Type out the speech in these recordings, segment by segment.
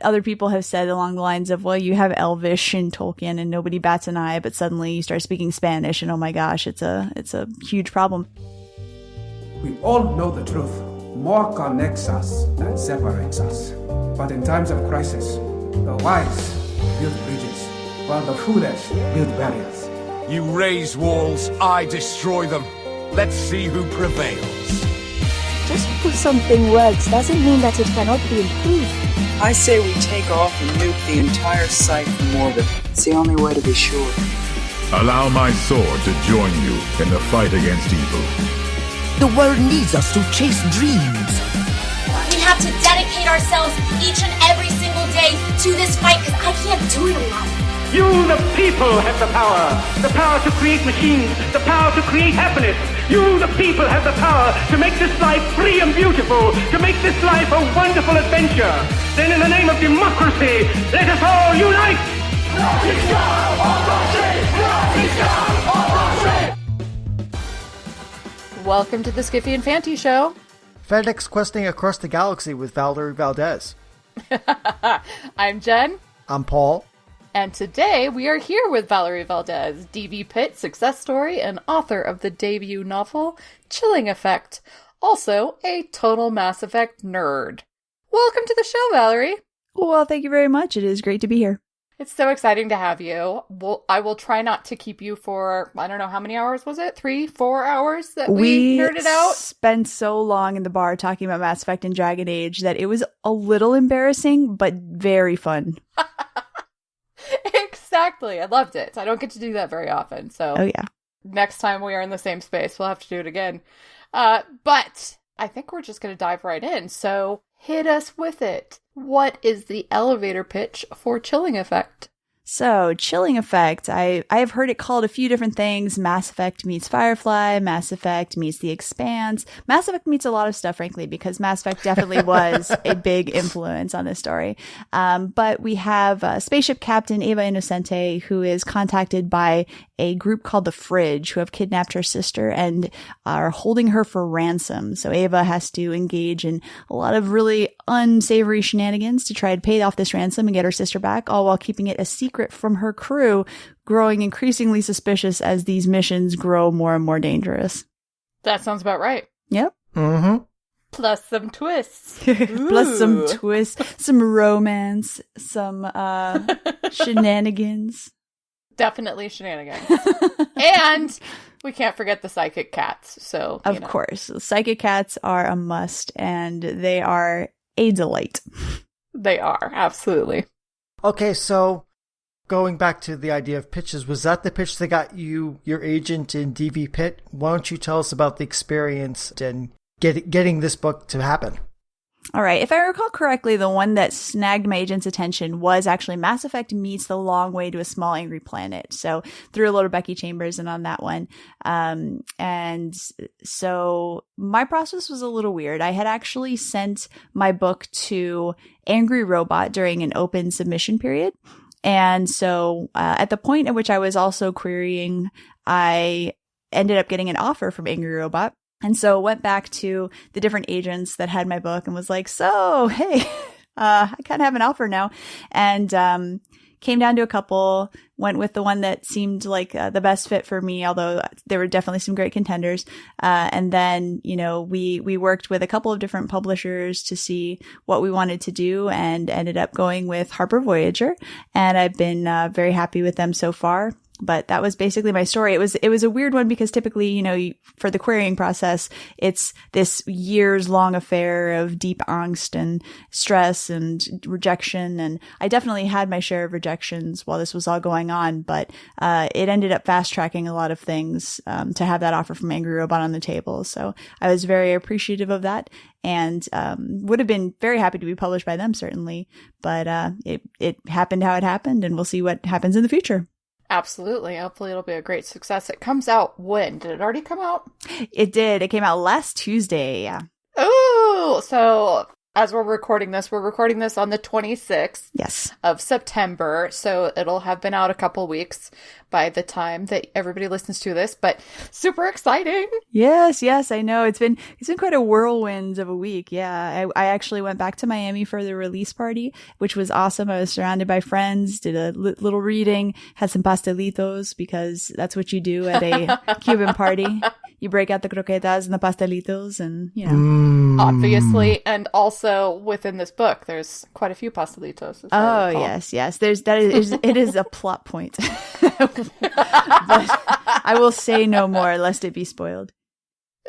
other people have said along the lines of, well, you have Elvish in Tolkien and nobody bats an eye, but suddenly you start speaking Spanish and oh my gosh, it's a huge problem. We all know the truth. More connects us than separates us. But in times of crisis, the wise build bridges, while the foolish build barriers. You raise walls, I destroy them. Let's see who prevails. Just because something works doesn't mean that it cannot be improved. I say we take off and nuke the entire site from orbit. It's the only way to be sure. Allow my sword to join you in the fight against evil. The world needs us to chase dreams. We have to dedicate ourselves each and every single day to this fight because I can't do it alone. You, the people, have the power to create machines, the power to create happiness. You, the people, have the power to make this life free and beautiful, to make this life a wonderful adventure. Then in the name of democracy, let us all unite! Welcome to the Skiffy and Fanty Show. FedEx questing across the galaxy with Valerie Valdes. I'm Jen. I'm Paul. And today we are here with Valerie Valdes, DV Pitt success story and author of the debut novel, Chilling Effect, also a total Mass Effect nerd. Welcome to the show, Valerie. Well, thank you very much. It is great to be here. It's so exciting to have you. I will try not to keep you for, I don't know, how many hours was it? 3-4 hours that we nerded out? We spent so long in the bar talking about Mass Effect and Dragon Age that it was a little embarrassing, but very fun. Exactly. I loved it. I don't get to do that very often. So oh, yeah. Next time we are in the same space, we'll have to do it again. But I think we're just going to dive right in. So hit us with it. What is the elevator pitch for Chilling Effect? So, Chilling Effect, I have heard it called a few different things. Mass Effect meets Firefly, Mass Effect meets The Expanse. Mass Effect meets a lot of stuff, frankly, because Mass Effect definitely was a big influence on this story. But we have Spaceship Captain Eva Innocente, who is contacted by a group called the Fridge, who have kidnapped her sister and are holding her for ransom. So Eva has to engage in a lot of really unsavory shenanigans to try to pay off this ransom and get her sister back, all while keeping it a secret from her crew, growing increasingly suspicious as these missions grow more and more dangerous. That sounds about right. Yep. Mm-hmm. Plus some twists. Plus some twists, some romance, some shenanigans. Definitely shenanigans. And we can't forget the psychic cats. So, of course, psychic cats are a must, and they are a delight. They are, absolutely. Okay, so going back to the idea of pitches, was that the pitch that got you your agent in DV Pitt? Why don't you tell us about the experience and getting this book to happen? All right. If I recall correctly, the one that snagged my agent's attention was actually Mass Effect meets The Long Way to a Small Angry Planet. So threw a little Becky Chambers in on that one. And so my process was a little weird. I had actually sent my book to Angry Robot during an open submission period. And so at the point at which I was also querying, I ended up getting an offer from Angry Robot. And so went back to the different agents that had my book and was like, so, hey, I kind of have an offer now. And came down to a couple, went with the one that seemed like the best fit for me, although there were definitely some great contenders. And then, we worked with a couple of different publishers to see what we wanted to do and ended up going with Harper Voyager. And I've been very happy with them so far. But that was basically my story. It was a weird one because typically, for the querying process, it's this years long affair of deep angst and stress and rejection. And I definitely had my share of rejections while this was all going on, but it ended up fast tracking a lot of things to have that offer from Angry Robot on the table. So I was very appreciative of that and would have been very happy to be published by them, certainly. But it happened how it happened, and we'll see what happens in the future. Absolutely. Hopefully it'll be a great success. It comes out when? Did it already come out? It did. It came out last Tuesday. Yeah. Oh, so as we're recording this on the 26th of September. So it'll have been out a couple weeks by the time that everybody listens to this, but super exciting. Yes, I know. It's been quite a whirlwind of a week. Yeah. I actually went back to Miami for the release party, which was awesome. I was surrounded by friends, did a little reading, had some pastelitos because that's what you do at a Cuban party. You break out the croquetas and the pastelitos and, you know. Obviously. And also within this book, there's quite a few pastelitos. Oh, yes. It is a plot point. But I will say no more lest it be spoiled.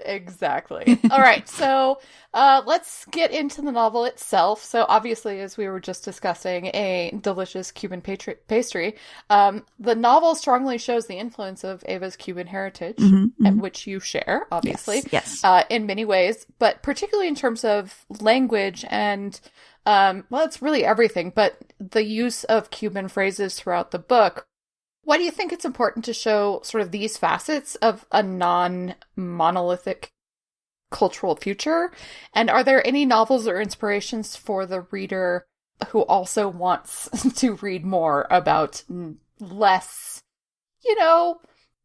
Exactly. All right. So let's get into the novel itself. So obviously, as we were just discussing, a delicious Cuban pastry. The novel strongly shows the influence of Ava's Cuban heritage, which you share, obviously, yes. In many ways, but particularly in terms of language and, well, it's really everything, but the use of Cuban phrases throughout the book. Why do you think it's important to show sort of these facets of a non-monolithic cultural future? And are there any novels or inspirations for the reader who also wants to read more about less,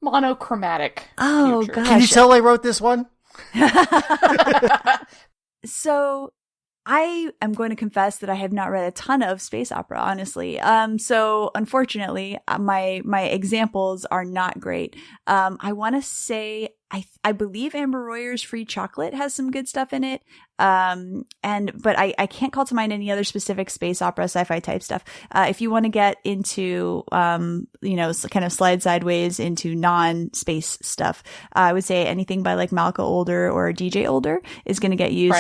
monochromatic Oh, future? gosh. Can you tell I wrote this one? So I am going to confess that I have not read a ton of space opera, honestly. So unfortunately, my examples are not great. I want to say I believe Amber Royer's Free Chocolate has some good stuff in it. But I can't call to mind any other specific space opera, sci-fi type stuff. If you want to get into, kind of slide sideways into non-space stuff, I would say anything by like Malka Older or DJ Older is going to get you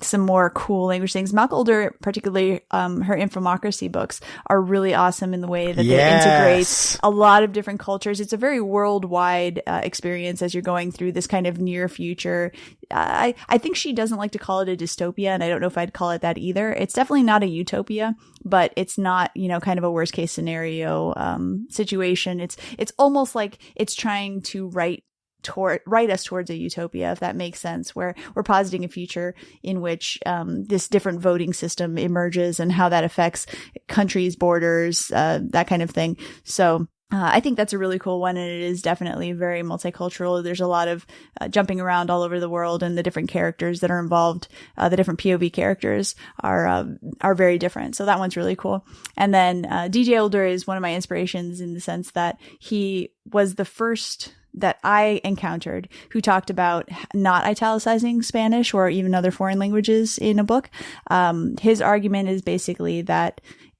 some more cool language things. Malka Older, particularly, her Infomocracy books are really awesome in the way that they integrate a lot of different cultures. It's a very worldwide, experience as you're going through this kind of near future. I think she doesn't like to call it a dystopia, and I don't know if I'd call it that either. It's definitely not a utopia, but it's not, kind of a worst case scenario situation. It's almost like it's trying to write us towards a utopia, if that makes sense, where we're positing a future in which this different voting system emerges and how that affects countries, borders, that kind of thing. So I think that's a really cool one, and it is definitely very multicultural. There's a lot of jumping around all over the world, and the different characters that are involved, the different POV characters are very different. So that one's really cool. And then DJ Older is one of my inspirations in the sense that he was the first that I encountered who talked about not italicizing Spanish or even other foreign languages in a book. His argument is basically that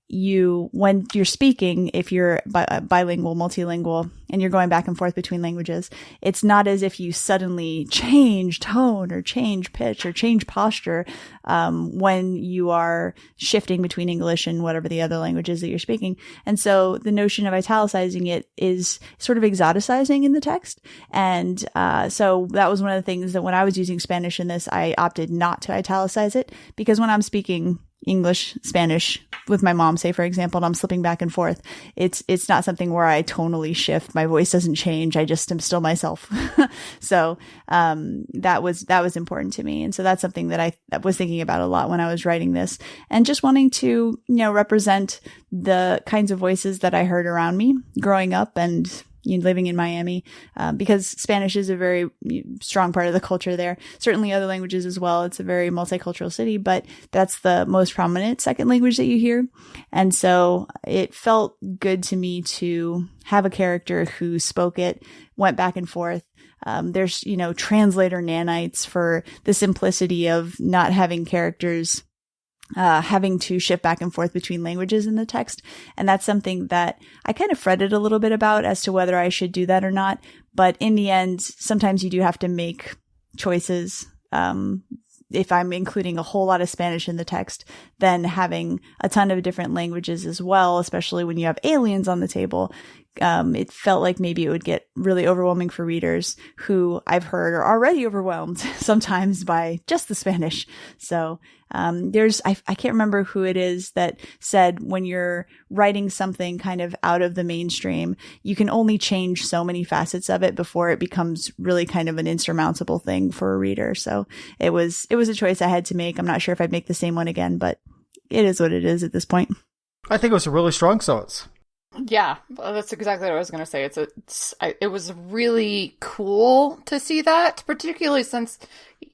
when you're speaking, if you're bilingual, multilingual, and you're going back and forth between languages, it's not as if you suddenly change tone or change pitch or change posture when you are shifting between English and whatever the other languages that you're speaking. And so the notion of italicizing it is sort of exoticizing in the text. And so that was one of the things that when I was using Spanish in this, I opted not to italicize it, because when I'm speaking English, Spanish with my mom, say, for example, and I'm slipping back and forth, it's not something where I tonally shift. My voice doesn't change. I just am still myself. So, that was important to me. And so that's something that I was thinking about a lot when I was writing this, and just wanting to, represent the kinds of voices that I heard around me growing up and living in Miami, because Spanish is a very strong part of the culture there. Certainly other languages as well. It's a very multicultural city, but that's the most prominent second language that you hear. And so it felt good to me to have a character who spoke it, went back and forth. There's, translator nanites for the simplicity of not having characters having to shift back and forth between languages in the text. And that's something that I kind of fretted a little bit about as to whether I should do that or not. But in the end, sometimes you do have to make choices. If I'm including a whole lot of Spanish in the text, then having a ton of different languages as well, especially when you have aliens on the table, it felt like maybe it would get really overwhelming for readers who I've heard are already overwhelmed sometimes by just the Spanish. So I can't remember who it is that said when you're writing something kind of out of the mainstream, you can only change so many facets of it before it becomes really kind of an insurmountable thing for a reader. So it was a choice I had to make. I'm not sure if I'd make the same one again, but it is what it is at this point. I think it was a really strong sentence. Yeah, well, that's exactly what I was going to say. It was really cool to see that, particularly since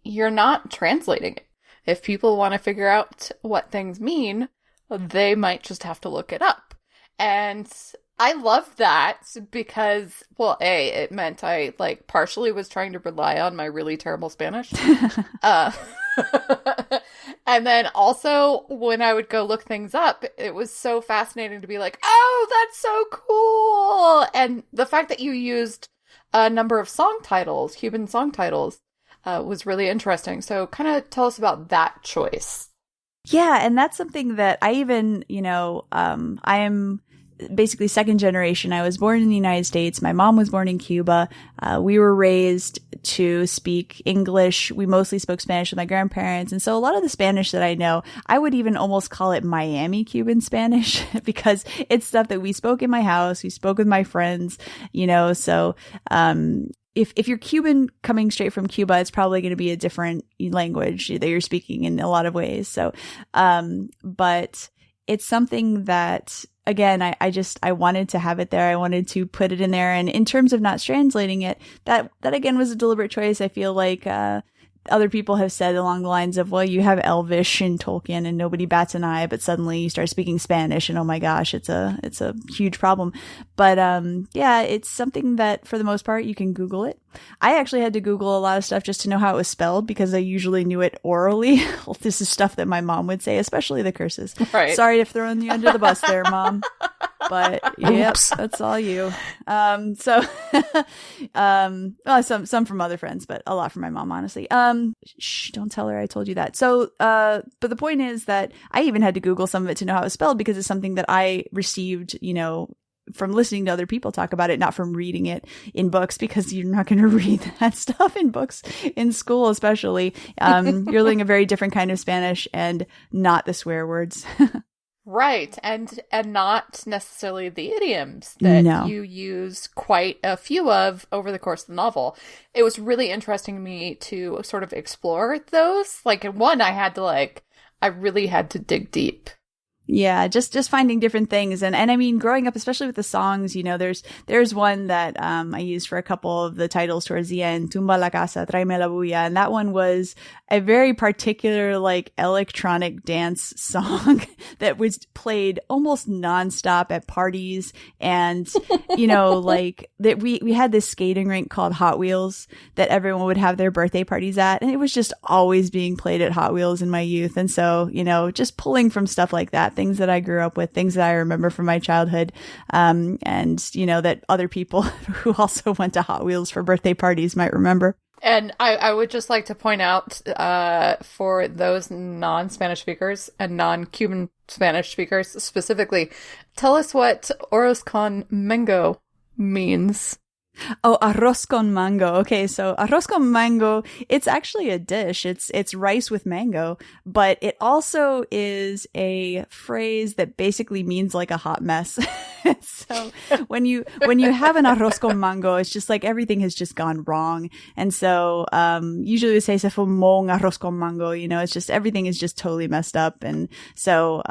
you're not translating it. If people want to figure out what things mean, they might just have to look it up. And I love that because, well, it meant I partially was trying to rely on my really terrible Spanish. And then also when I would go look things up, it was so fascinating to be like, oh, that's so cool. And the fact that you used a number of song titles, Cuban song titles, was really interesting. So kind of tell us about that choice. Yeah. And that's something that I even, I am basically second generation. I was born in the United States. My mom was born in Cuba. We were raised to speak English. We mostly spoke Spanish with my grandparents. And so a lot of the Spanish that I know, I would even almost call it Miami Cuban Spanish because it's stuff that we spoke in my house. We spoke with my friends, so, if you're Cuban coming straight from Cuba, it's probably going to be a different language that you're speaking in a lot of ways. So, but it's something that, again, I wanted to have it there. I wanted to put it in there. And in terms of not translating it, that again was a deliberate choice. I feel like, other people have said along the lines of, well, you have Elvish in Tolkien and nobody bats an eye, but suddenly you start speaking Spanish and oh my gosh, it's a huge problem. But, yeah, it's something that for the most part you can Google it. I actually had to Google a lot of stuff just to know how it was spelled because I usually knew it orally. Well, this is stuff that my mom would say, especially the curses. Right. Sorry to throw you under the bus there, Mom. But yep, that's all you. Well, some from other friends, but a lot from my mom, honestly. Shh, don't tell her I told you that. So, but the point is that I even had to Google some of it to know how it was spelled because it's something that I received, from listening to other people talk about it, not from reading it in books, because you're not going to read that stuff in books in school, especially. You're learning a very different kind of Spanish and not the swear words. Right. And not necessarily the idioms that you use quite a few of over the course of the novel. It was really interesting to me to sort of explore those. Like in one, I really had to dig deep. Yeah, just finding different things. And I mean, growing up, especially with the songs, there's one that I used for a couple of the titles towards the end, Tumba la casa, tráeme la bulla. And that one was a very particular, electronic dance song that was played almost nonstop at parties. And, that we had this skating rink called Hot Wheels that everyone would have their birthday parties at. And it was just always being played at Hot Wheels in my youth. And so, just pulling from stuff like that, things that I grew up with, things that I remember from my childhood, and that other people who also went to Hot Wheels for birthday parties might remember. And I would just like to point out, for those non-Spanish speakers and non-Cuban Spanish speakers specifically, tell us what arroz con mango means. Oh, arroz con mango. Okay, so arroz con mango, it's actually a dish. It's rice with mango, but it also is a phrase that basically means like a hot mess. So when you have an arroz con mango, it's just like everything has just gone wrong. And so usually we say se fumó un arroz con mango, it's just everything is just totally messed up. And so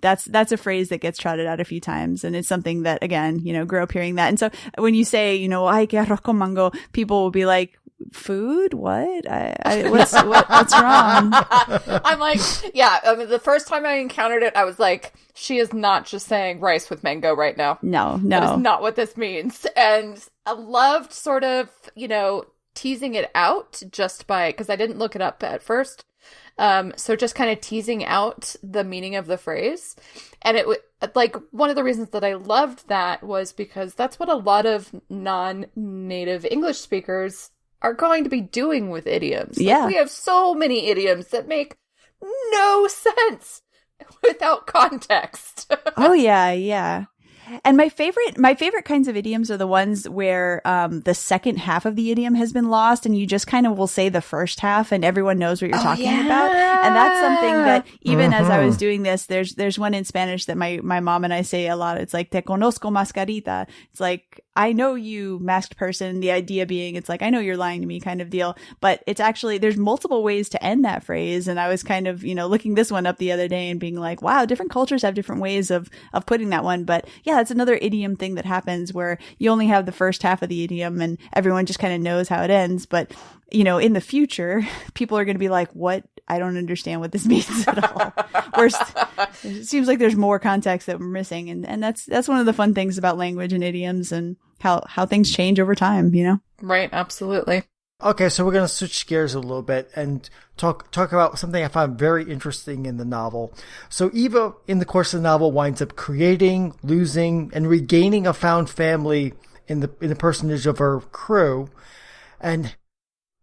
that's a phrase that gets trotted out a few times, and it's something that, again, grew up hearing that. And so when you say, ay, que arroz con mango, people will be like, food? What? What's wrong? I'm like, yeah. I mean, the first time I encountered it, I was like, she is not just saying rice with mango right now. No. That is not what this means. And I loved sort of, teasing it out just by, because I didn't look it up at first. So just kind of teasing out the meaning of the phrase. And it one of the reasons that I loved that was because that's what a lot of non-native English speakers are going to be doing with idioms. Yeah. We have so many idioms that make no sense without context. Oh, yeah. And my favorite kinds of idioms are the ones where the second half of the idiom has been lost, and you just kind of will say the first half, and everyone knows what you're talking about. And that's something that even as I was doing this, there's one in Spanish that my mom and I say a lot. It's like "Te conozco, mascarita." It's like, I know you, masked person. The idea being, it's like, I know you're lying to me kind of deal. But it's actually, there's multiple ways to end that phrase. And I was kind of, looking this one up the other day and being like, wow, different cultures have different ways of putting that one. But yeah, that's another idiom thing that happens where you only have the first half of the idiom and everyone just kind of knows how it ends. But, in the future, people are going to be like, what? I don't understand what this means at all. It seems like there's more context that we're missing. And that's one of the fun things about language and idioms and how things change over time, Right. Absolutely. Okay. So we're going to switch gears a little bit and talk about something I found very interesting in the novel. So Eva, in the course of the novel, winds up creating, losing, and regaining a found family in the personage of her crew. And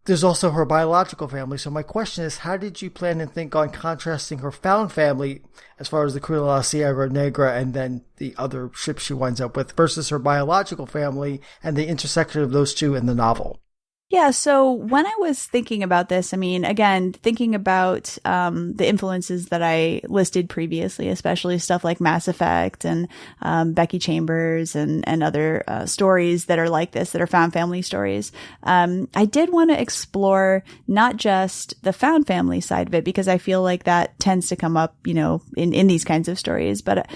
there's also her biological family. So my question is, how did you plan and think on contrasting her found family as far as the crew de la Sierra Negra and then the other ship she winds up with versus her biological family and the intersection of those two in the novel? Yeah, so when I was thinking about this, again, thinking about the influences that I listed previously, especially stuff like Mass Effect and Becky Chambers and other stories that are like this, that are found family stories, I did want to explore not just the found family side of it, because I feel like that tends to come up, in these kinds of stories. But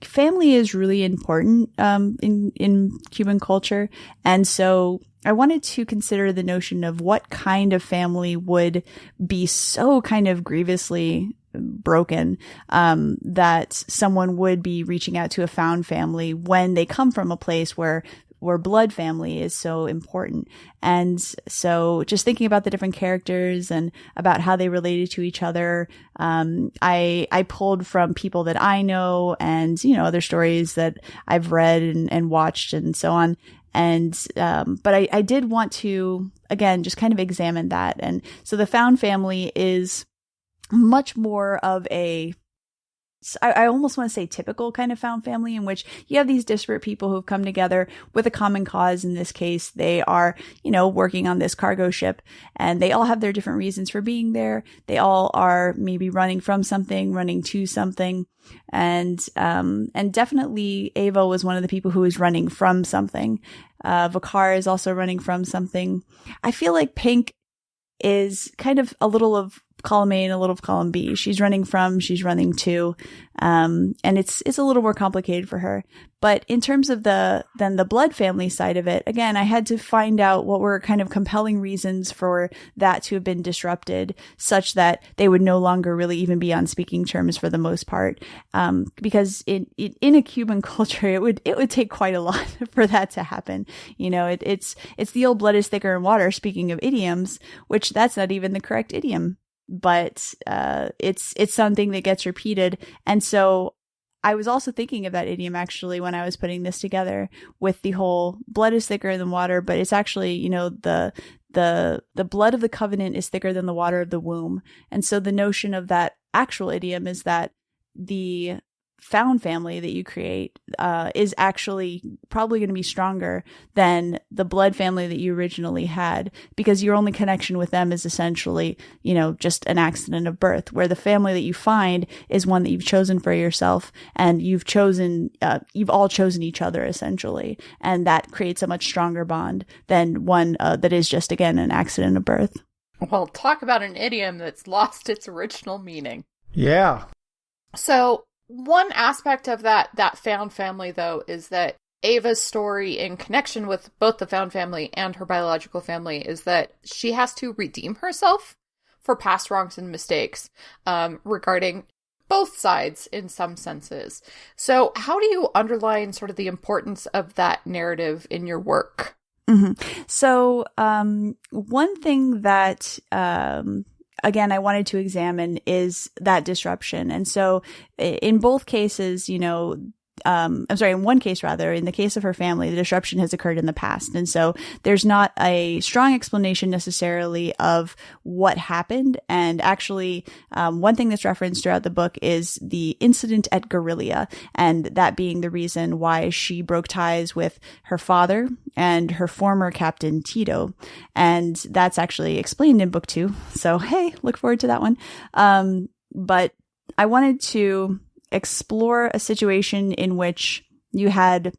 family is really important in Cuban culture. And so I wanted to consider the notion of what kind of family would be so kind of grievously broken that someone would be reaching out to a found family when they come from a place where blood family is so important. And so just thinking about the different characters and about how they related to each other, I pulled from people that I know and, other stories that I've read and watched and so on. And, but I did want to, again, just kind of examine that. And so the found family is much more of I almost want to say typical kind of found family, in which you have these disparate people who've come together with a common cause. In this case, they are, working on this cargo ship, and they all have their different reasons for being there. They all are maybe running from something, running to something. And definitely Ava was one of the people who was running from something. Vakar is also running from something. I feel like Pink is kind of a little of column A and a little of column B. She's running from, she's running to, and it's a little more complicated for her. But in terms of the blood family side of it, again, I had to find out what were kind of compelling reasons for that to have been disrupted, such that they would no longer really even be on speaking terms for the most part. Because in a Cuban culture, it would take quite a lot for that to happen. It's the old blood is thicker than water, speaking of idioms, which that's not even the correct idiom. But it's something that gets repeated. And so I was also thinking of that idiom actually when I was putting this together, with the whole blood is thicker than water, but it's actually, the blood of the covenant is thicker than the water of the womb. And so the notion of that actual idiom is that the found family that you create is actually probably going to be stronger than the blood family that you originally had, because your only connection with them is essentially, just an accident of birth, where the family that you find is one that you've chosen for yourself, and you've all chosen each other essentially. And that creates a much stronger bond than one that is just, again, an accident of birth. Well, talk about an idiom that's lost its original meaning. Yeah. So one aspect of that found family, though, is that Ava's story, in connection with both the found family and her biological family, is that she has to redeem herself for past wrongs and mistakes regarding both sides in some senses. So how do you underline sort of the importance of that narrative in your work? Mm-hmm. So one thing that again, I wanted to examine is that disruption. And so in both cases, in one case rather, in the case of her family, the disruption has occurred in the past. And so there's not a strong explanation necessarily of what happened. And actually, one thing that's referenced throughout the book is the incident at Guerrilla, and that being the reason why she broke ties with her father and her former captain, Tito. And that's actually explained in book 2. So, hey, look forward to that one. But I wanted to explore a situation in which you had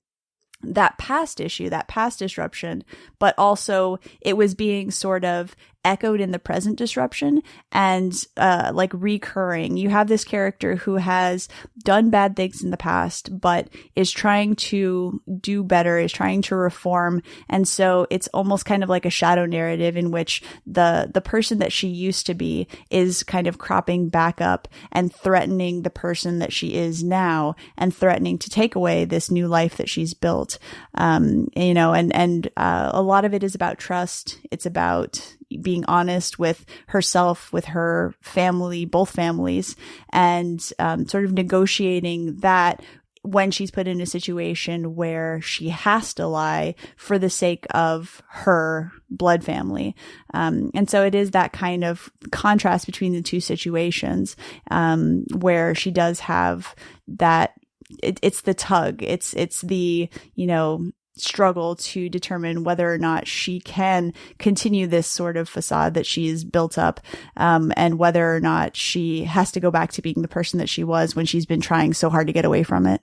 that past issue, that past disruption, but also it was being sort of echoed in the present disruption and like recurring. You have this character who has done bad things in the past, but is trying to do better, is trying to reform. And so it's almost kind of like a shadow narrative in which the person that she used to be is kind of cropping back up and threatening the person that she is now and threatening to take away this new life that she's built. You know, and a lot of it is about trust. It's about being honest with herself, with her family, both families, and sort of negotiating that when she's put in a situation where she has to lie for the sake of her blood family. And so it is that kind of contrast between the two situations, where she does have that, it's the tug, it's the, you know, struggle to determine whether or not she can continue this sort of facade that she's built up, and whether or not she has to go back to being the person that she was when she's been trying so hard to get away from it.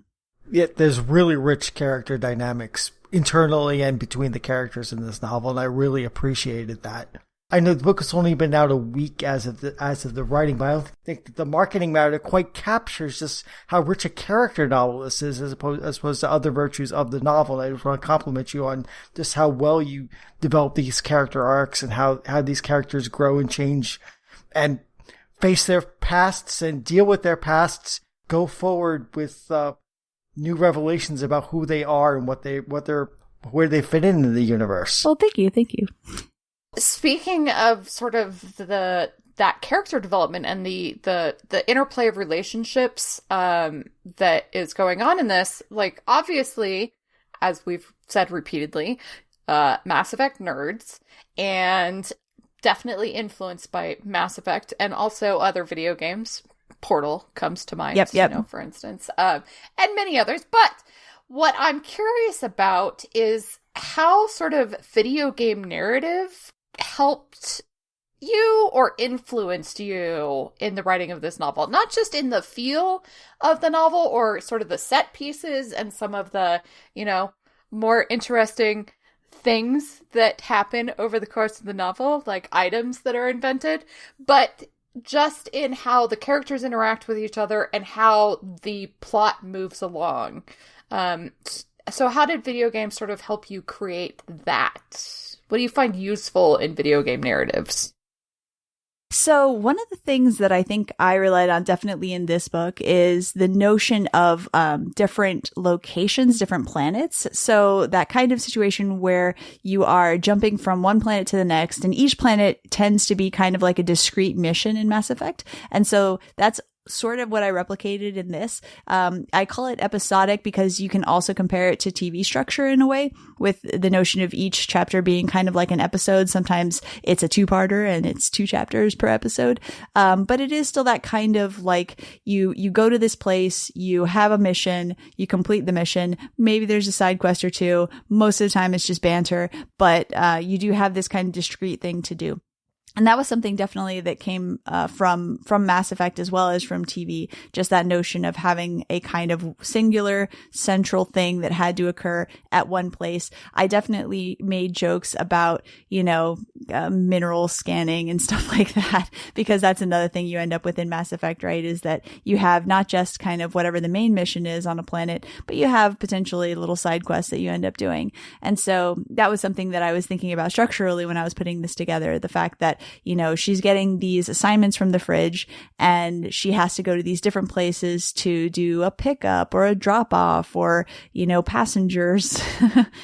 Yet there's really rich character dynamics internally and between the characters in this novel, and I really appreciated that. I know the book has only been out a week as of the writing, but I don't think that the marketing matter quite captures just how rich a character novel this is as opposed to other virtues of the novel. I just want to compliment you on just how well you develop these character arcs and how these characters grow and change and face their pasts and deal with their pasts, go forward with new revelations about who they are and where they fit in the universe. Well, thank you. Speaking of sort of that character development and the interplay of relationships that is going on in this, like, obviously, as we've said repeatedly, Mass Effect nerds, and definitely influenced by Mass Effect and also other video games. Portal comes to mind, yep. You know, for instance, and many others. But what I'm curious about is how sort of video game narrative helped you or influenced you in the writing of this novel, not just in the feel of the novel or sort of the set pieces and some of the, you know, more interesting things that happen over the course of the novel, like items that are invented, but just in how the characters interact with each other and how the plot moves along. So how did video games sort of help you create that? What do you find useful in video game narratives? So one of the things that I think I relied on definitely in this book is the notion of different locations, different planets. So that kind of situation where you are jumping from one planet to the next, and each planet tends to be kind of like a discrete mission in Mass Effect. And so that's sort of what I replicated in this. I call it episodic because you can also compare it to TV structure in a way, with the notion of each chapter being kind of like an episode. Sometimes it's a 2-parter and it's 2 chapters per episode. But it is still that kind of like you go to this place, you have a mission, you complete the mission. Maybe there's a side quest or 2. Most of the time it's just banter, but you do have this kind of discrete thing to do. And that was something definitely that came from Mass Effect as well as from TV, just that notion of having a kind of singular central thing that had to occur at one place. I definitely made jokes about, you know, mineral scanning and stuff like that, because that's another thing you end up with in Mass Effect, right? Is that you have not just kind of whatever the main mission is on a planet, but you have potentially little side quests that you end up doing. And so that was something that I was thinking about structurally when I was putting this together. The fact that, you know, she's getting these assignments from the fridge and she has to go to these different places to do a pickup or a drop off or, you know, passengers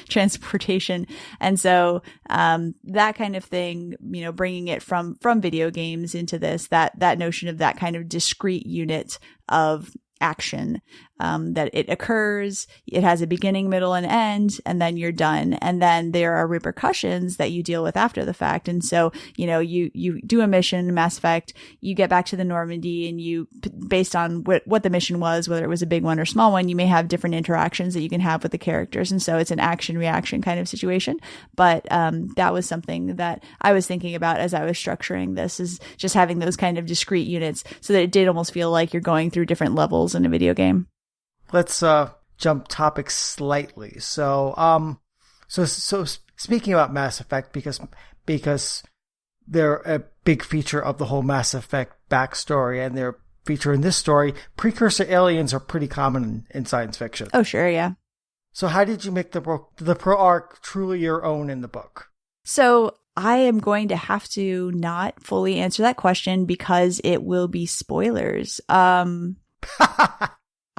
transportation. And so, that kind of thing, you know, bringing it from video games into this, that notion of that kind of discrete unit of action, that it occurs, it has a beginning, middle, and end, and then you're done. And then there are repercussions that you deal with after the fact. And so, you do a mission, Mass Effect, you get back to the Normandy, and you, based on what the mission was, whether it was a big one or small one, you may have different interactions that you can have with the characters. And so it's an action reaction kind of situation. But that was something that I was thinking about as I was structuring this, is just having those kind of discrete units so that it did almost feel like you're going through different levels in a video game. Let's jump topics slightly. So speaking about Mass Effect, because they're a big feature of the whole Mass Effect backstory, and they're a feature in this story, precursor aliens are pretty common in science fiction. Oh, sure, yeah. So how did you make the pro arc truly your own in the book? So I am going to have to not fully answer that question because it will be spoilers.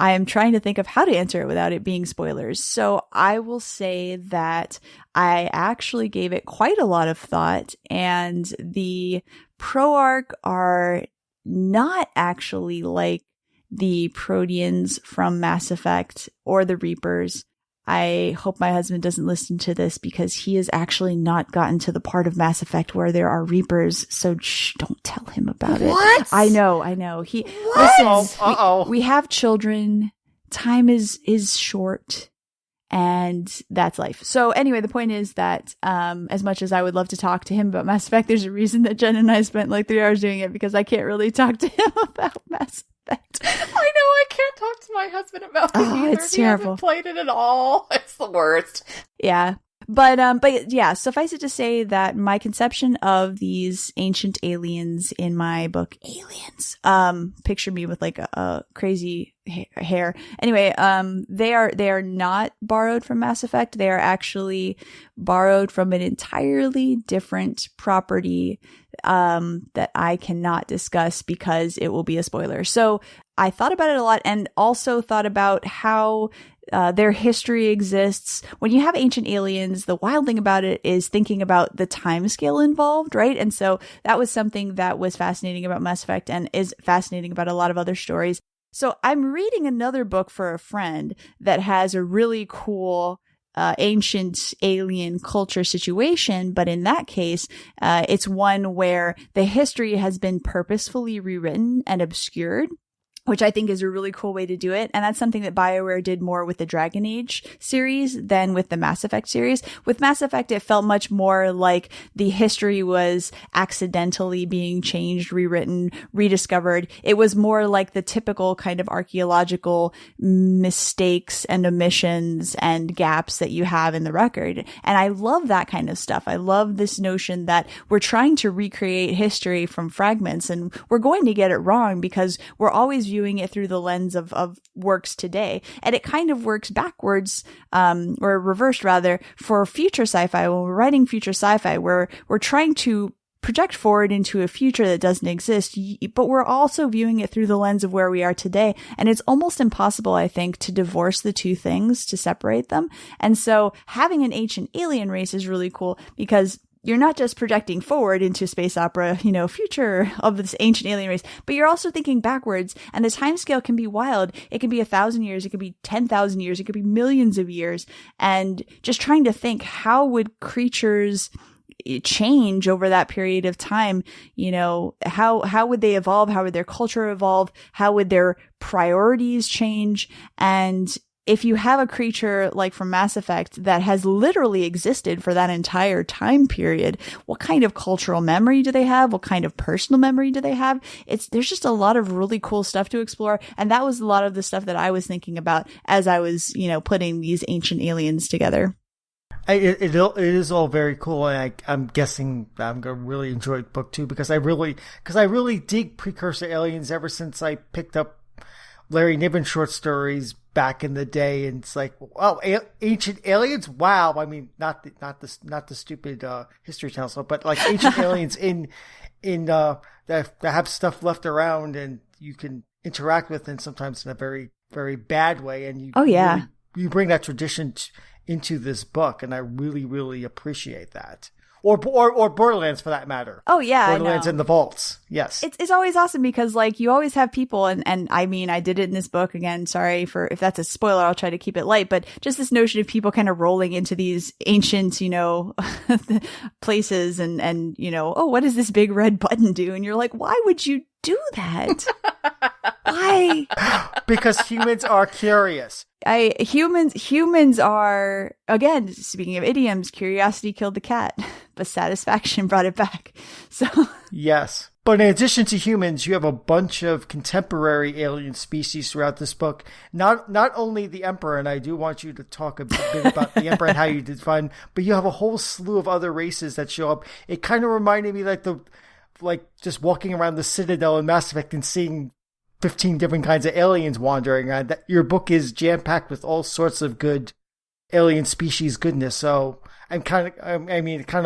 I am trying to think of how to answer it without it being spoilers. So I will say that I actually gave it quite a lot of thought, and the pro arc are not actually like the Proteans from Mass Effect or the Reapers. I hope my husband doesn't listen to this because he has actually not gotten to the part of Mass Effect where there are Reapers. So don't tell him about it. What? I know. He listens. We have children. Time is short, and that's life. So anyway, the point is that as much as I would love to talk to him about Mass Effect, there's a reason that Jen and I spent like 3 hours doing it, because I can't really talk to him about Mass Effect. I know, I can't talk to my husband about it either. It's terrible. He hasn't played it at all. It's the worst. Yeah. But yeah, suffice it to say that my conception of these ancient aliens in my book, Aliens, picture me with like a crazy hair. Anyway, they are not borrowed from Mass Effect. They are actually borrowed from an entirely different property that I cannot discuss because it will be a spoiler. So I thought about it a lot, and also thought about how their history exists. When you have ancient aliens, the wild thing about it is thinking about the time scale involved, right? And so that was something that was fascinating about Mass Effect and is fascinating about a lot of other stories. So I'm reading another book for a friend that has a really cool ancient alien culture situation, but in that case, it's one where the history has been purposefully rewritten and obscured, which I think is a really cool way to do it. And that's something that BioWare did more with the Dragon Age series than with the Mass Effect series. With Mass Effect, it felt much more like the history was accidentally being changed, rewritten, rediscovered. It was more like the typical kind of archaeological mistakes and omissions and gaps that you have in the record. And I love that kind of stuff. I love this notion that we're trying to recreate history from fragments, and we're going to get it wrong because we're always viewing it through the lens of works today. And it kind of works backwards, or reversed rather, for future sci-fi. When we're writing future sci-fi, we're trying to project forward into a future that doesn't exist, but we're also viewing it through the lens of where we are today. And it's almost impossible, I think, to divorce the two things, to separate them. And so having an ancient alien race is really cool because you're not just projecting forward into space opera, future of this ancient alien race, but you're also thinking backwards, and the timescale can be wild. It can be 1,000 years. It could be 10,000 years. It could be millions of years. And just trying to think, how would creatures change over that period of time? How would they evolve? How would their culture evolve? How would their priorities change? And if you have a creature like from Mass Effect that has literally existed for that entire time period, what kind of cultural memory do they have? What kind of personal memory do they have? There's just a lot of really cool stuff to explore. And that was a lot of the stuff that I was thinking about as I was, putting these ancient aliens together. It is all very cool, and I'm guessing that I'm going to really enjoy book 2 because I really dig precursor aliens ever since I picked up Larry Niven short stories back in the day, and it's like, wow, ancient aliens, wow. I mean, not the stupid History Channel stuff, but like ancient aliens in that have stuff left around and you can interact with, and sometimes in a very, very bad way. And you bring that tradition into this book, and I really, really appreciate that. Or Borderlands, for that matter. Oh, yeah. Borderlands in the vaults. Yes. It's always awesome because, like, you always have people, and I mean, I did it in this book. Again, sorry if that's a spoiler, I'll try to keep it light, but just this notion of people kind of rolling into these ancient, places and, oh, what does this big red button do? And you're like, why would you do that? Why? Because humans are curious. Humans are, again, speaking of idioms, curiosity killed the cat, but satisfaction brought it back. So yes. But in addition to humans, you have a bunch of contemporary alien species throughout this book. Not only the Emperor, and I do want you to talk a bit about the Emperor and how you define, but you have a whole slew of other races that show up. It kind of reminded me like just walking around the Citadel in Mass Effect and seeing 15 different kinds of aliens wandering around. Your book is jam-packed with all sorts of good alien species goodness. So it kind of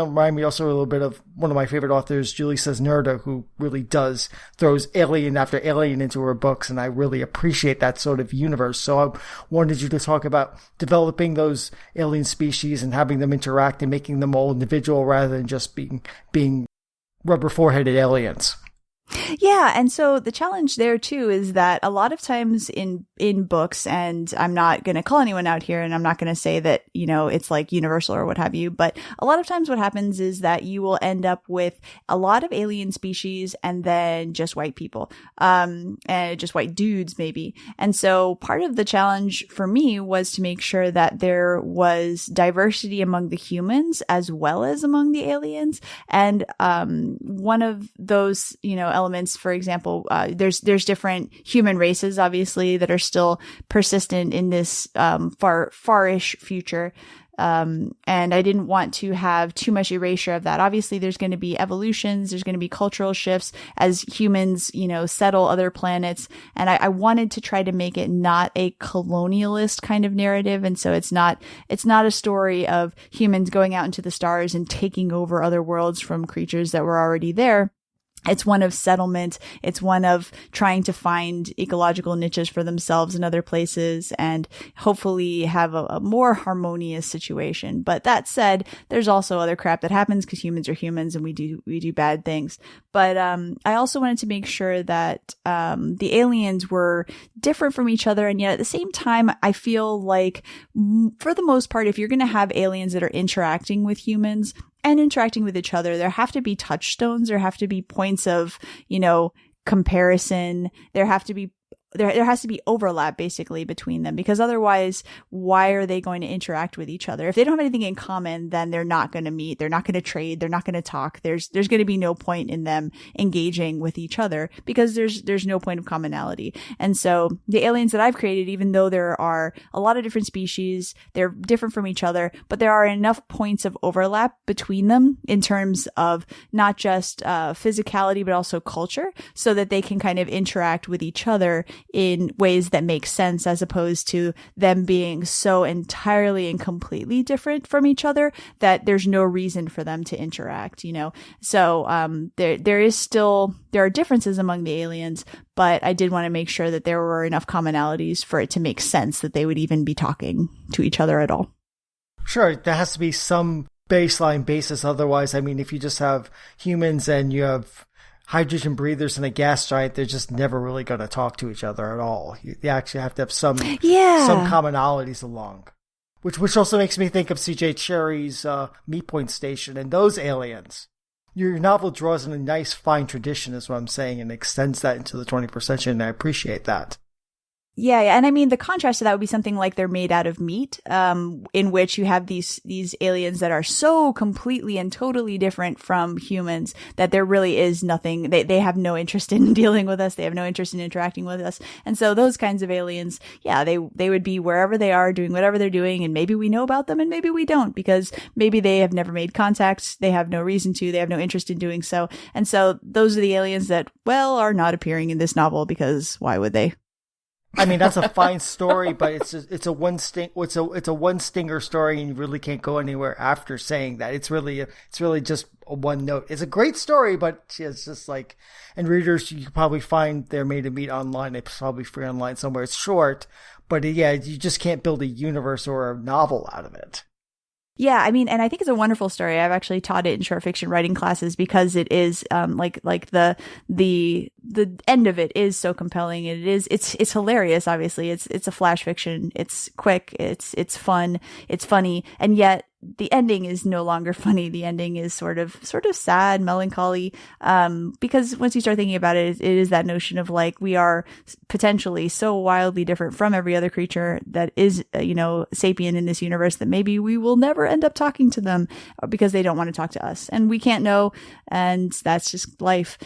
reminded me also a little bit of one of my favorite authors, Julie Cesnerda, who really throws alien after alien into her books. And I really appreciate that sort of universe. So I wanted you to talk about developing those alien species and having them interact and making them all individual rather than just being rubber four-headed aliens. Yeah, and so the challenge there too is that a lot of times in books, and I'm not going to call anyone out here, and I'm not going to say that, it's like universal or what have you, but a lot of times what happens is that you will end up with a lot of alien species and then just white people, and just white dudes maybe. And so part of the challenge for me was to make sure that there was diversity among the humans as well as among the aliens. And one of those, elements, for example, there's different human races, obviously, that are still persistent in this far-ish future. And I didn't want to have too much erasure of that. Obviously, there's going to be evolutions, there's going to be cultural shifts as humans, settle other planets. And I wanted to try to make it not a colonialist kind of narrative. And so it's not a story of humans going out into the stars and taking over other worlds from creatures that were already there. It's one of settlement. It's one of trying to find ecological niches for themselves in other places and hopefully have a more harmonious situation. But that said, there's also other crap that happens because humans are humans and we do bad things. But I also wanted to make sure that the aliens were different from each other. And yet at the same time, I feel like for the most part, if you're going to have aliens that are interacting with humans, and interacting with each other, there have to be touchstones. There have to be points of, comparison. There has to be overlap basically between them, because otherwise, why are they going to interact with each other? If they don't have anything in common, then they're not going to meet. They're not going to trade. They're not going to talk. There's going to be no point in them engaging with each other because there's no point of commonality. And so the aliens that I've created, even though there are a lot of different species, they're different from each other, but there are enough points of overlap between them in terms of not just physicality, but also culture, so that they can kind of interact with each other in ways that make sense, as opposed to them being so entirely and completely different from each other that there's no reason for them to interact, So there are differences among the aliens, but I did want to make sure that there were enough commonalities for it to make sense that they would even be talking to each other at all. Sure, there has to be some baseline basis. Otherwise, if you just have humans and you have hydrogen breathers and a gas giant, they're just never really going to talk to each other at all. You actually have to have some commonalities along. Which also makes me think of C.J. Cherry's Meat Point Station and those aliens. Your novel draws in a nice fine tradition is what I'm saying, and extends that into the 21st century, and I appreciate that. Yeah, and the contrast to that would be something like They're Made Out of Meat, in which you have these aliens that are so completely and totally different from humans that there really is nothing. They have no interest in dealing with us. They have no interest in interacting with us. And so those kinds of aliens, yeah, they would be wherever they are doing whatever they're doing, and maybe we know about them and maybe we don't, because maybe they have never made contact. They have no reason to. They have no interest in doing so. And so those are the aliens that, are not appearing in this novel, because why would they? That's a fine story, but it's a one stinger story, and you really can't go anywhere after saying that. It's really just a one note. It's a great story, but it's just like, and readers, you can probably find They're Made of Meat online. It's probably free online somewhere. It's short, but you just can't build a universe or a novel out of it. Yeah, I mean, and I think it's a wonderful story. I've actually taught it in short fiction writing classes because it is like the end of it is so compelling. It's hilarious. Obviously, it's a flash fiction. It's quick. It's fun. It's funny, and yet the ending is no longer funny. The ending is sort of sad, melancholy, because once you start thinking about it, it is that notion of like, we are potentially so wildly different from every other creature that is, sapient in this universe, that maybe we will never end up talking to them because they don't want to talk to us, and we can't know. And that's just life.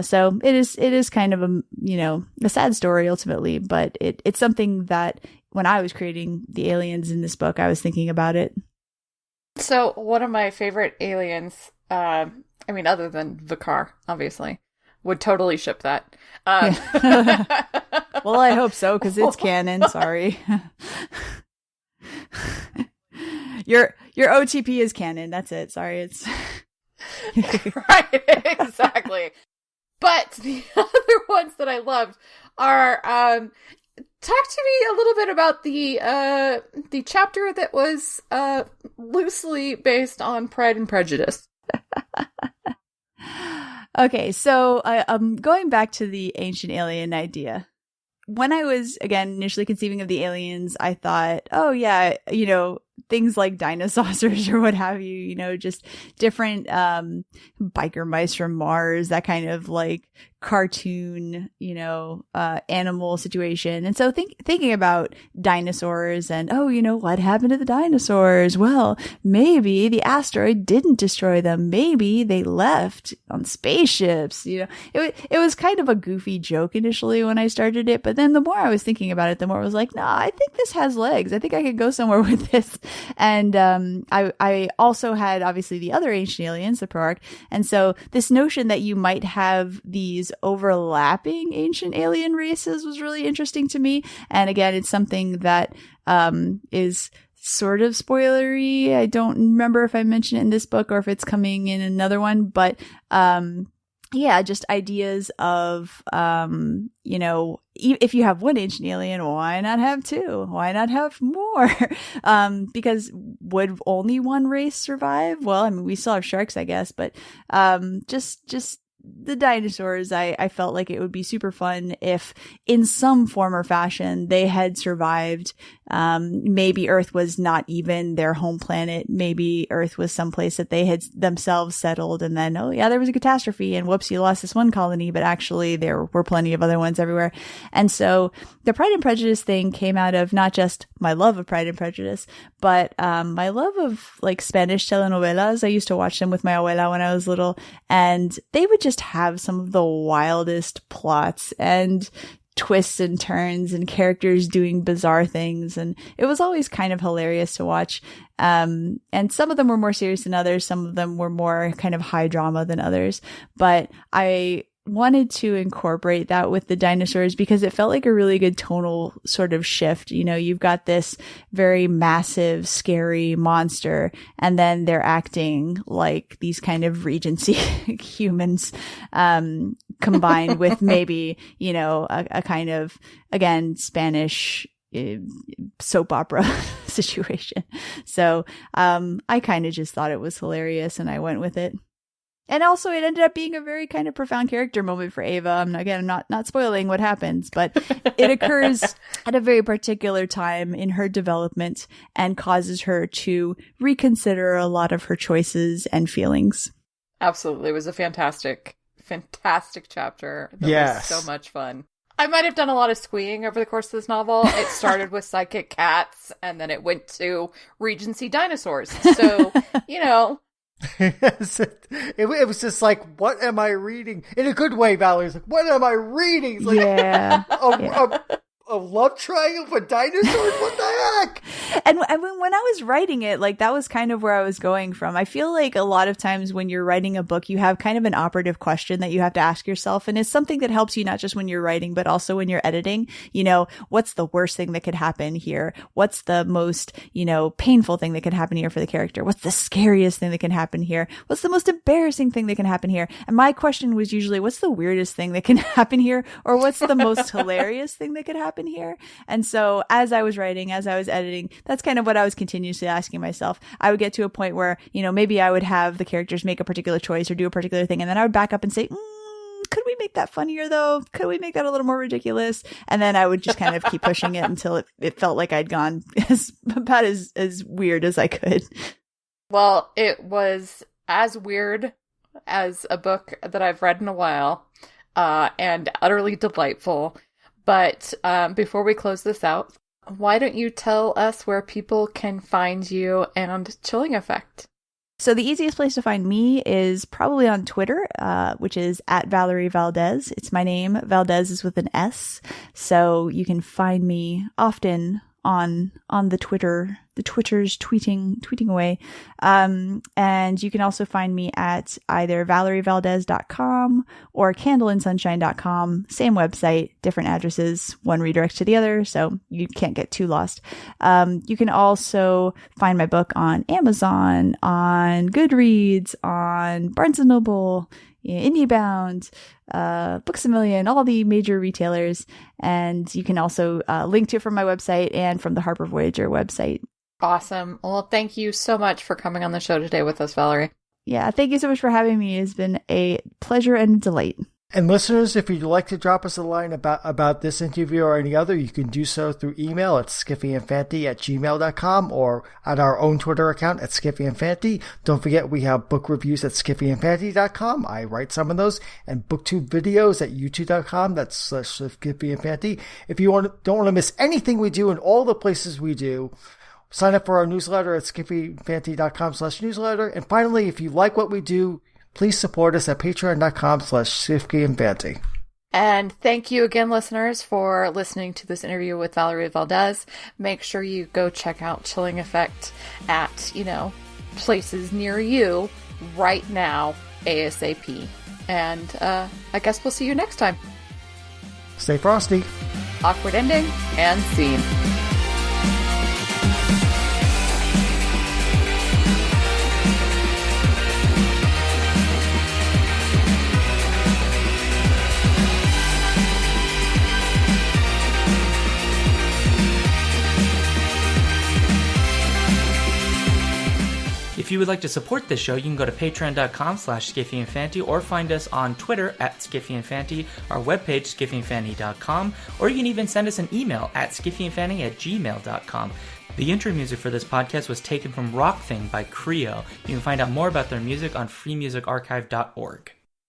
So it is kind of a sad story ultimately, but it's something that when I was creating the aliens in this book, I was thinking about it. So one of my favorite aliens, other than Vakar, obviously, would totally ship that. Well, I hope so, because it's canon. Sorry. Your OTP is canon. That's it. Sorry. It's right. Exactly. But the other ones that I loved are, talk to me a little bit about the chapter that was loosely based on Pride and Prejudice. Okay, so going back to the ancient alien idea. When I was, again, initially conceiving of the aliens, I thought, oh yeah, things like dinosaurs or what have you, just different biker mice from Mars, that kind of like cartoon, animal situation. And so thinking about dinosaurs and, what happened to the dinosaurs? Well, maybe the asteroid didn't destroy them. Maybe they left on spaceships. It was kind of a goofy joke initially when I started it, but then the more I was thinking about it, the more I was like, no, I think this has legs. I think I could go somewhere with this. And I also had obviously the other ancient aliens, the Proarch. And so this notion that you might have these overlapping ancient alien races was really interesting to me. And again, it's something that is sort of spoilery. I don't remember if I mentioned it in this book or if it's coming in another one, but just ideas of, if you have one ancient alien, why not have two? Why not have more? Because would only one race survive? Well, I mean, we still have sharks, I guess, but just the dinosaurs, I felt like it would be super fun if in some form or fashion they had survived. Maybe Earth was not even their home planet. Maybe Earth was someplace that they had themselves settled, and then, oh yeah, there was a catastrophe and whoops, you lost this one colony, but actually there were plenty of other ones everywhere. And so the Pride and Prejudice thing came out of not just my love of Pride and Prejudice, but my love of like Spanish telenovelas. I used to watch them with my abuela when I was little, and they would just have some of the wildest plots and twists and turns and characters doing bizarre things. And it was always kind of hilarious to watch. And some of them were more serious than others. Some of them were more kind of high drama than others. But I wanted to incorporate that with the dinosaurs because it felt like a really good tonal sort of shift. You've got this very massive, scary monster, and then they're acting like these kind of Regency humans, combined with maybe, a kind of, again, Spanish soap opera situation. So, I kind of just thought it was hilarious and I went with it. And also it ended up being a very kind of profound character moment for Ava. I'm not spoiling what happens, but it occurs at a very particular time in her development and causes her to reconsider a lot of her choices and feelings. Absolutely. It was a fantastic chapter. That was so much fun. I might have done a lot of squeeing over the course of this novel. It started with psychic cats and then it went to Regency dinosaurs. So, it was just like, what am I reading? In a good way, Valerie's like, what am I reading? It's like, yeah. A love triangle for dinosaurs? What the heck? And when I was writing it, like that was kind of where I was going from. I feel like a lot of times when you're writing a book, you have kind of an operative question that you have to ask yourself. And it's something that helps you not just when you're writing, but also when you're editing. What's the worst thing that could happen here? What's the most, painful thing that could happen here for the character? What's the scariest thing that can happen here? What's the most embarrassing thing that can happen here? And my question was usually, what's the weirdest thing that can happen here? Or what's the most hilarious thing that could happen happen here? And so as I was writing, as I was editing, that's kind of what I was continuously asking myself. I would get to a point where, maybe I would have the characters make a particular choice or do a particular thing. And then I would back up and say, could we make that funnier though? Could we make that a little more ridiculous? And then I would just kind of keep pushing it until it felt like I'd gone about as weird as I could. Well, it was as weird as a book that I've read in a while, and utterly delightful. But before we close this out, why don't you tell us where people can find you and Chilling Effect? So the easiest place to find me is probably on Twitter, which is at Valerie Valdes. It's my name. Valdes is with an S. So you can find me often on the Twitter's tweeting away. And you can also find me at either valerievaldes.com or candleandsunshine.com. Same website, different addresses, one redirects to the other, so you can't get too lost. You can also find my book on Amazon, on Goodreads, on Barnes & Noble, IndieBound, Books A Million, all the major retailers. And you can also link to it from my website and from the Harper Voyager website. Awesome. Well, thank you so much for coming on the show today with us, Valerie. Yeah, thank you so much for having me. It's been a pleasure and a delight. And listeners, if you'd like to drop us a line about this interview or any other, you can do so through email at skiffyandfanty@gmail.com or at our own Twitter account at skiffyandfanty. Don't forget we have book reviews at skiffyandfanty.com. I write some of those, and booktube videos at youtube.com. That's skiffyandfanty. If you don't want to miss anything we do and all the places we do, sign up for our newsletter at skiffyandfanty.com/newsletter. And finally, if you like what we do, please support us at patreon.com/skiffyandfanty. And thank you again, listeners, for listening to this interview with Valerie Valdes. Make sure you go check out Chilling Effect at, places near you right now, ASAP. And I guess we'll see you next time. Stay frosty. Awkward ending and scene. If you would like to support this show, you can go to patreon.com/skiffyandfanty or find us on Twitter at skiffyandfanty, our webpage skiffyandfanty.com, or you can even send us an email at skiffyandfanty@gmail.com. The intro music for this podcast was taken from Rock Thing by Creo. You can find out more about their music on freemusicarchive.org.